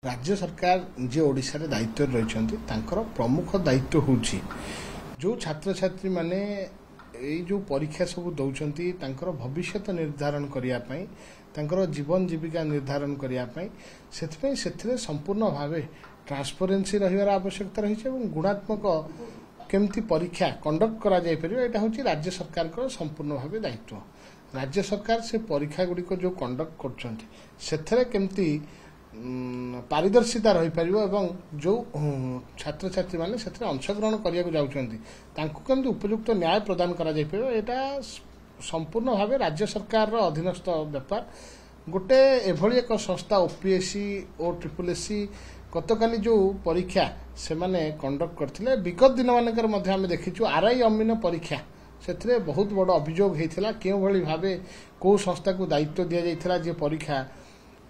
राज्य सरकार जे ओडिशा रे दायित्व रही प्रमुख दायित्व हूँ जो छात्र छात्री माने जो परीक्षा सब दौरान भविष्य निर्धारण करने जीवन जीविका निर्धारण करने से संपूर्ण भाव ट्रांसपेरेंसी रही आवश्यकता रही गुणात्मक केमती परीक्षा कंडक्ट करा जाय परियो एटा होची राज्य सरकार को संपूर्ण भाव दायित्व। राज्य सरकार से परीक्षा गुड़िक जो कंडक्ट कर केमती पारदर्शिता रही पारिबो एवं जो छात्र छात्री माने सेथरे अंशग्रहण करिया को जाउछंती तांको केमती उपयुक्त न्याय प्रदान करा जाय परियो एटा संपूर्ण भाव राज्य सरकार रो अधीनस्थ व्यापार। गोटे एभली एक संस्था ओपीएससी और ट्रिपलएससी गतकाली जो परीक्षा से माने कंडक्ट करथिले विगत दिन मानकर मध्ये हम देखिछु आरआई अमीन परीक्षा सेथरे बहुत बड़ अभियोग हेतिला केउ भली भाबे को संस्था को दायित्व दिया जायथिला जे परीक्षा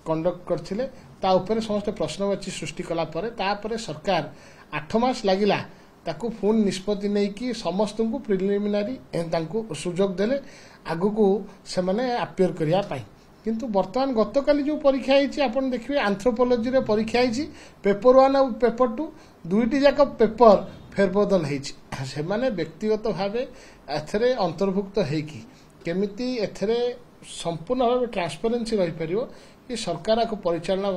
कंडक्ट करथिले ता ऊपर समस्त प्रश्नवाची सृष्टि कला परे तापरे सरकार 8 मास लागिला ताकू फोन निष्पत्ति नहीं कि समस्त को प्रिलिमिनारी तांको सुजोग देले आगु को से माने अपियर करिया पाई किंतु वर्तमान गतकाली जो परीक्षा होती आपन देखिए एंथ्रोपोलॉजी रे परीक्षा होती पेपर 1 और पेपर 2 दुईटी जाक पेपर फेरबदल होती से माने व्यक्तिगत भाव एथरे अंतर्भुक्त होगी केमिति एथरे संपूर्ण भाव ट्रांसपेरेंसी रही पारियो कि सरकार को परिचालना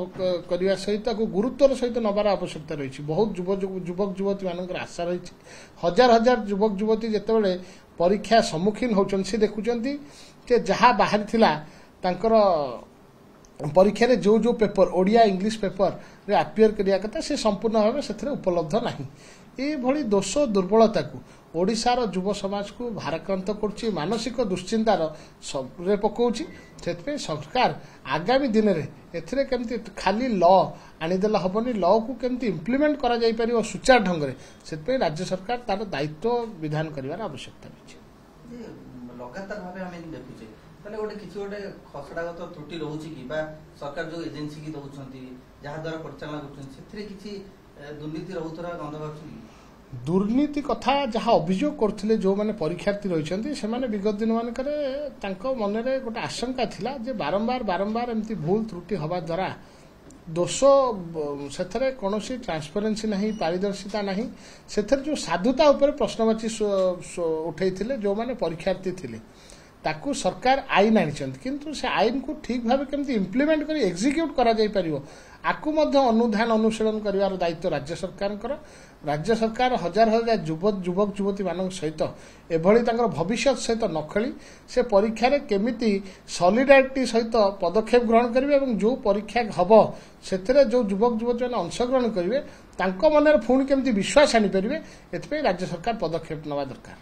करने सहित गुरुत्वर सहित नबार आवश्यकता रही। बहुत युवक युवती मान आशा रही हजार हजार युवक युवती जितेबाला परीक्षा सम्मुखीन होती देखुं जहाँ बाहरी थिला तांकर परीक्षा रे जो जो पेपर ओडिया इंग्लिश पेपर रे अपियर करिया कथा से संपूर्ण भाव से उपलब्ध नहीं। ये भली दोष दुर्बलता को ओडिशार युव समाज को भाराक्रांत कर मानसिक दुश्चिंतार रे पकाउछि से सरकार आगामी दिन में एथिरे केमती खाली लॉ आनीदेला हबनी लॉ को केमती इम्प्लीमेंट करा जाय परियो सुचार ढंग से राज्य सरकार तार दायित्व विधान करिवार आवश्यकता रही। लगातार भाव आम देखुचे ताले गोटे किछि गोटे खसड़ागत त्रुटि रहउछि कि बा सरकार जो एजेंसी की दउछंती जहा द्वारा परिचालना करछन सेथिरे किछि दुर्नीति रहउतरा गंध बाछुनी दुर्नीति कथा जहाँ अभियोग करथिले जो माने परीक्षार्थी रहिछंती से माने विगत दिन मानकरे तांको मन रे गोटे आशंका थिला जे बारंबार बारंबार एमती भूल त्रुटि हवा द्वारा दोष से कौनसी ट्रांसपेरेंसी नहीं पारदर्शिता नहीं से जो साधुता उपर प्रश्नवाची उठे जो माने परीक्षार्थी थिले ताकू सरकार आईन आनी किंतु से आईन को ठीक भाव केमती इम्प्लीमेंट कर एक्जिक्यूट करा जाय परियो आकु मध्य अनुधान अनुशीलन करिवार दायित्व राज्य सरकार। राज्य सरकार हजार हजार युवक युवती मान सहित एभली तांकर भविष्य सहित न खेली से परीक्षा रे केमिति सॉलिडारिटी सहित पदक्षेप ग्रहण करिवे एवं जो परीक्षा हबो सेथिरे जो युवक युवती मान अंशग्रहण करिवे तांको मनरे पुणी केमिति विश्वास आनी परिवे एथपे राज्य सरकार पदक्षेप नवा दरकार।